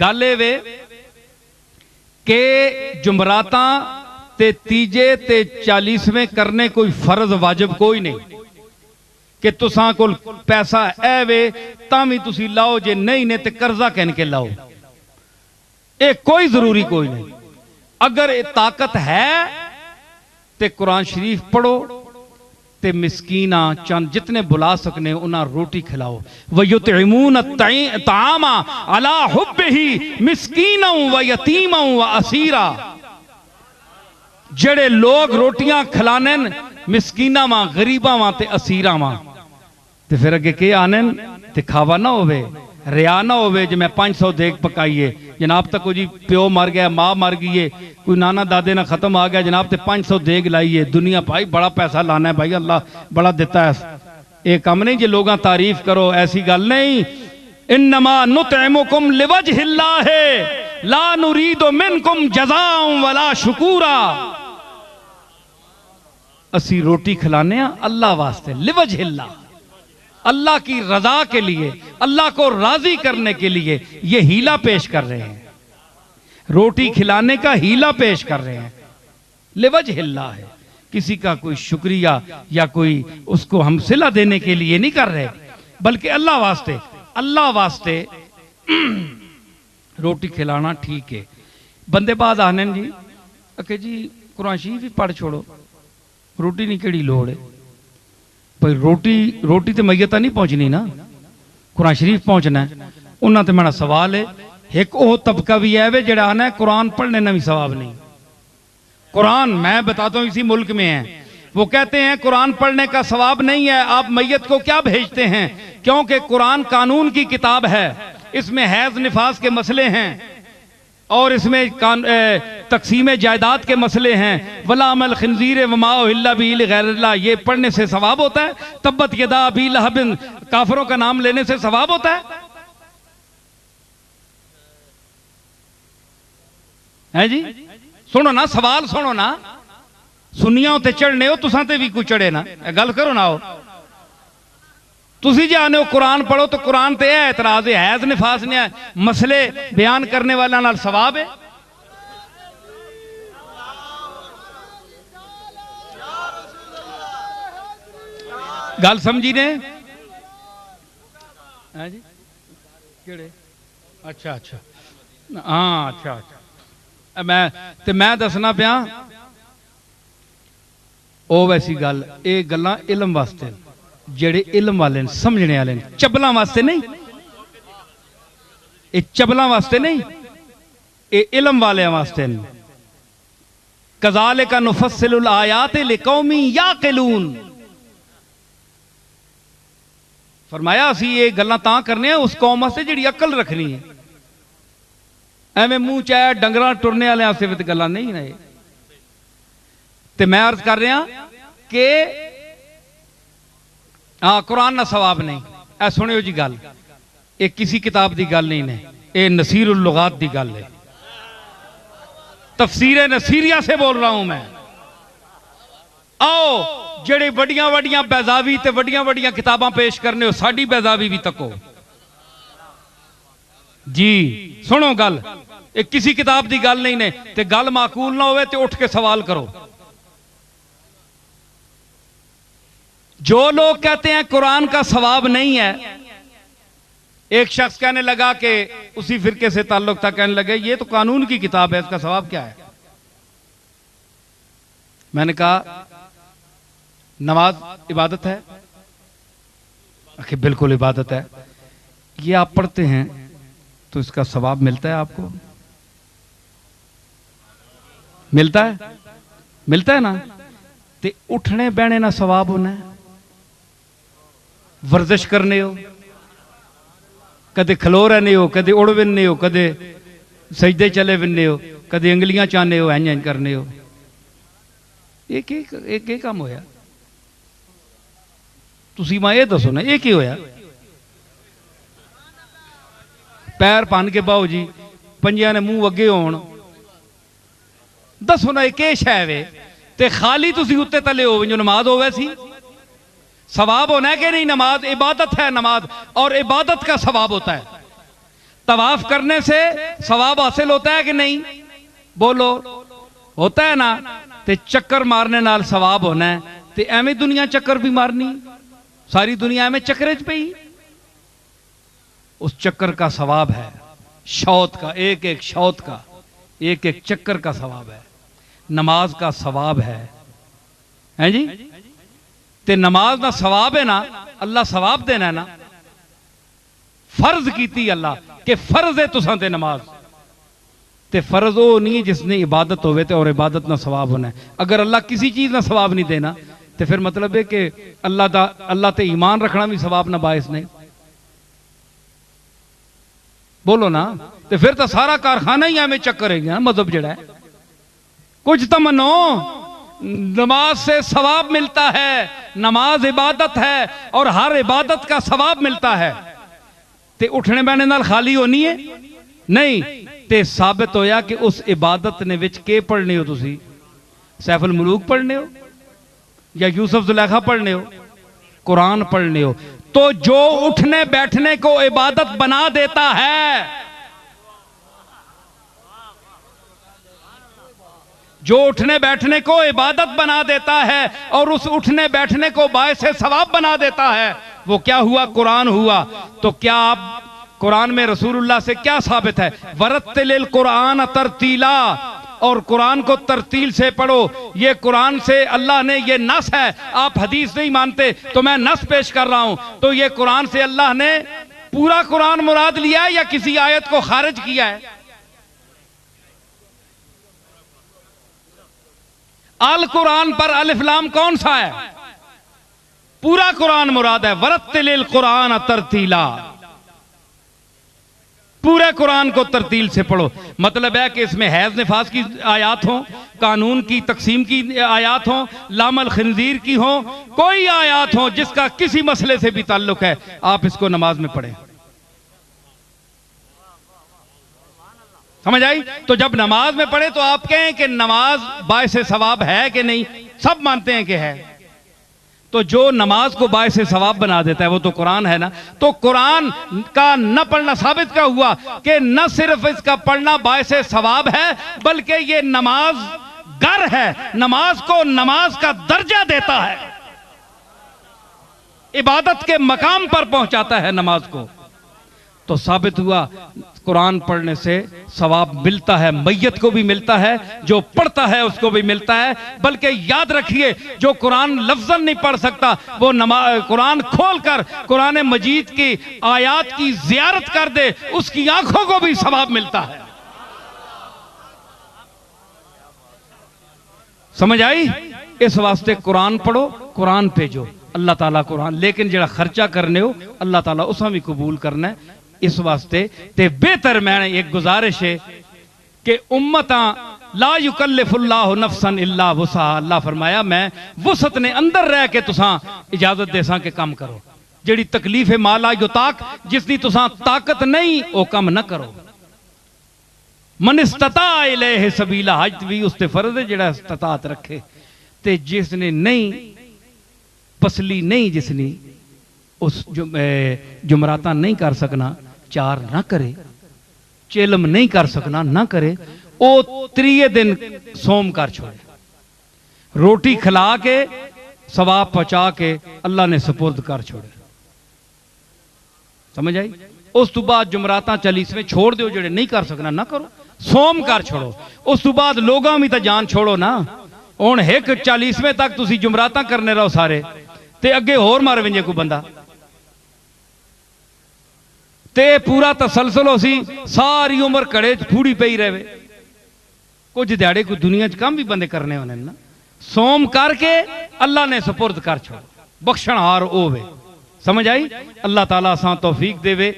गल ए वे कि जुमरातां ते तीजे ते 40वें करने कोई फर्ज वाजिब कोई नहीं कि तुसां कोल पैसा है वे तां भी तुसी लाओ, जे नहीं ने ते कर्जा कहन के लाओ, ये कोई जरूरी कोई नहीं। अगर ये ताकत है ते कुरान शरीफ पढ़ो ते मिस्कीना चंद जितने बुला सकने उन्हें रोटी खिलाओ। वयुतइमून तामा अला हुब्बिही मिस्कीना व यतीमा व असीरा। जेड़े लोग रोटियां खिलाने मिस्कीना वा, गरीबा वा ते असीरा वा, ते फिर अगे के आने दिखावा ना होवे, रिया ना होवे। जे मैं 500 देग पकाइए जनाब तक जी प्यो मर गया, माँ मर गई है, कोई नाना दादे ना खत्म आ गया जनाब ते 500 देग लाइए। दुनिया भाई बड़ा पैसा लाना है, भाई अल्लाह बड़ा देता है। ये कम नहीं जे लोग तारीफ करो, ऐसी गल नहीं। इन्नमा नुतइमुकुम लिवजहिल्लाह ला नुरीदु मिनकुम जज़ाअन वला शुकूरा। असी रोटी खिलाने अल्लाह वास्ते, लिवजहिल्लाह, अल्लाह की रजा के लिए, अल्लाह को राजी करने के लिए ये हीला पेश कर रहे हैं। रोटी खिलाने का हीला पेश कर रहे हैं, लिवजहिल्लाह है। किसी का कोई शुक्रिया या कोई उसको हम सिला देने के लिए नहीं कर रहे, बल्कि अल्लाह वास्ते, अल्लाह वास्ते रोटी खिलाना ठीक है। बंदे बाद आने जी अके जी कुरान शरीफ भी पढ़ छोड़ो, रोटी नहीं केड़ी लोड़ है भाई। रोटी तो मैयत नहीं पहुंचनी ना, कुरान शरीफ पहुंचना है। उन्होंने तो मेरा सवाल है, एक वो तबका भी है वे जड़ा आना है कुरान पढ़ने ना भी सवाब नहीं। कुरान मैं बताता हूँ इसी मुल्क में है, वो कहते हैं कुरान पढ़ने का सवाब नहीं है, आप मैयत को क्या भेजते हैं? क्योंकि कुरान कानून की किताब है, इसमें हैज निफास के मसले हैं और इसमें तकसीम जायदाद के मसले हैं। वला अमल खिंजीर वमा उहिल्ला बिही लिगैरिल्लाह, ये पढ़ने से सवाब होता है। तब्बत यदा अबी लहब, काफिरों का नाम लेने से सवाब होता है जी? सुनो ना, सवाल सुनो ना, सुनिया ते चढ़ने हो, तुसां ते भी कोई चढ़े ना, गल करो ना। हो तुसी जाने हो कुरान पढ़ो तो कुरान ते है एतराज है, हैज निफास ने मसले बयान करने वाला नाल सवाब है। गल समझी ने? जी केड़े? अच्छा अच्छा, हाँ अच्छा अच्छा। मैं दसना पिया ओ वैसी गल, ये गल्लां इलम वास्ते, जेड़े इल्म वाले समझने वाले, चबलों वास्ते नहीं, ये चबलों वास्ते नहीं, ये इल्म वाले वास्ते। कज़ालिका नुफ़स्सिलुल आयाति लिक़ौमी याक़िलून। फरमाया असी ये गल्लां तां करने हैं उस कौम वास्ते जिहड़ी अकल रखनी है। एवें मुंह चाहे डंगरां टुरने वाले वास्ते गल्लां नहीं ने। ते मैं अर्ज कर रहा कि हाँ कुरान ना सवाब नहीं। ऐ सुनियो जी गल, ये किसी किताब की गल नहीं ने, ये नसीरुल लुगात की गल है। तफसीर नसीरिया से बोल रहा हूं मैं। आओ जेड़े वड्डियां वड्डियां बैजावी ते वड्डियां वड्डियां किताबां पेश करने हो, साडी बैजावी भी तको जी। सुनो गल, ये किसी किताब की गल नहीं ने, ते गल माकूल ना होवे ते उठ के सवाल करो। जो लोग कहते हैं कुरान का सवाब नहीं है, एक शख्स कहने लगा कि उसी फिरके से ताल्लुक था, कहने लगे ये तो कानून की किताब है, इसका सवाब क्या है? मैंने कहा नमाज इबादत है? आखिर बिल्कुल इबादत है। ये आप पढ़ते हैं तो इसका सवाब मिलता है आपको? मिलता है? मिलता है ना। ते उठने बहने ना सवाब होना है, वर्जिश करने हो, कदे खलो रहने हो, कदे उड़ विनने हो, कदे सजदे चले विनने हो, कदे अंगलियां चाहने हो, इंज इंज करने हो। एक काम होया? तुसी मां ये दसो ना, ये की होया? पैर भन के बाओ जी, पंजियां ने मुंह अगे होण, दसो ना ये शै वे? ते खाली तुसी उत्ते तले हो जो नमाज हो वैसी सवाब होना है कि नहीं? नमाज इबादत है, नमाज और इबादत का सवाब होता है। तवाफ करने से सवाब हासिल होता है कि नहीं? बोलो, होता है ना। ते चक्कर मारने नाल सवाब होना है, ते एवें दुनिया चक्कर भी मारनी, सारी दुनिया एवें चक्कर च पई, उस चक्कर का सवाब है, शौत का, एक एक शौत का, एक एक चक्कर का सवाब है, नमाज का सवाब है जी। ते नमाज का सवाब है ना, अल्लाह सवाब देना है ना, फर्ज कीती अल्लाह कि फर्ज है तुसां ते नमाज, ते फर्ज वो नहीं जिसने इबादत होवे ते और इबादत ना सवाब होना है। अगर अल्लाह किसी चीज ना सवाब नहीं देना तो फिर मतलब है कि अल्लाह ते ईमान रखना भी सवाब ना बायस नहीं। बोलो ना, तो फिर तो सारा कारखाना ही हमें चक्कर है मजहब जड़ा है। कुछ तो मनो, नमाज से सवाब मिलता है, नमाज इबादत है और हर इबादत का सवाब मिलता है। ते उठने बैठने नाल खाली होनी है नहीं, ते साबित होया कि उस इबादत ने विच के पढ़ने हो, तुसी सैफुल मुलूक पढ़ने हो या यूसुफ जुलेखा पढ़ने हो, कुरान पढ़ने हो। तो जो उठने बैठने को इबादत बना देता है, जो उठने बैठने को इबादत बना देता है और उस उठने बैठने को बायस सवाब बना देता है, वो क्या हुआ? कुरान हुआ। तो क्या आप कुरान में रसूलुल्लाह से क्या साबित है? वरत्तिलिल कुरान तरतीला, और कुरान को तरतील से पढ़ो। ये कुरान से अल्लाह ने, ये नस है, आप हदीस नहीं मानते तो मैं नस पेश कर रहा हूं। तो ये कुरान से अल्लाह ने पूरा कुरान मुराद लिया है या किसी आयत को खारिज किया है? अल कुरान पर अलिफ लाम कौन सा है? पूरा कुरान मुराद है। वरत्तिलिल कुरान तरतीला, पूरे कुरान को तरतील से पढ़ो। मतलब है कि इसमें हैज निफास की आयात हो, कानून की तकसीम की आयात हो, लामल खिंजीर की हो, कोई आयात हो जिसका किसी मसले से भी ताल्लुक है, आप इसको नमाज में पढ़ें। समझ आई? तो जब नमाज में पढ़े तो आप कहें कि नमाज बायस सवाब है कि नहीं? सब मानते हैं कि है। तो जो नमाज को बायस सवाब बना देता है वो तो कुरान है ना। तो कुरान का न पढ़ना साबित क्या हुआ कि न सिर्फ इसका पढ़ना बायस सवाब है, बल्कि ये नमाज गर है, नमाज को नमाज का दर्जा देता है, इबादत के मकाम पर पहुंचाता है नमाज को। तो साबित हुआ कुरान पढ़ने से सवाब मिलता है, मैयत को भी मिलता है, जो पढ़ता है उसको भी मिलता है। बल्कि याद रखिए, जो कुरान लफ्ज़न नहीं पढ़ सकता वो कुरान खोलकर कुरान मजीद की आयात की जियारत कर दे, उसकी आंखों को भी सवाब मिलता है। समझ आई? इस वास्ते कुरान पढ़ो, कुरान भेजो, अल्लाह ताला कुरान, लेकिन जरा खर्चा करने हो अल्लाह ताला उसा भी कबूल करना है। इस वास्ते ते बेहतर मैंने एक गुजारिश है कि उम्मता ला युकल्लिफुल्लाहु नफ्सन इल्ला वुसअहा, अल्लाह फरमाया मैं वुसत ने अंदर रह के तुसां इजाजत देसां के काम करो। जेड़ी तकलीफ है माला युताक, जिसकी तुसां ताकत नहीं वो काम न करो। मन इस्तता इलैहि सबीला, हज भी उसते फर्ज है जेड़ा इस्तात रखे। ते जिसने नहीं पसली नहीं, जिसने उस जुमराता नहीं कर सकना, चार ना करे, चेलम नहीं कर सकना ना करे, ओ त्रिये दिन सोम कर छोड़े, रोटी खिला के सवाब पहुंचा के अल्लाह ने सुपुर्द कर छोड़े। समझ आई? उस तो बाद जुमराता 40वें छोड़ दो, जेड़े नहीं कर सकना ना करो, सोम कर छोड़ो। उस तो बाद लोगों में तो जान छोड़ो ना। हुण एक 40वें तक तुसी जुमराता करने रहो सारे, ते अगे होर मार वेंजे कोई बंदा, ते पूरा तसलसल हो सी, सारी उम्र घड़े फूड़ी पई रहे। कुछ दिहाड़े कोई दुनिया च काम भी बंदे करने होने ना। सोम करके अल्लाह ने सुपुर्द कर छोड़ो, बख्शणहार होवे। समझ आई? अल्लाह ताला असां तौफीक देवे।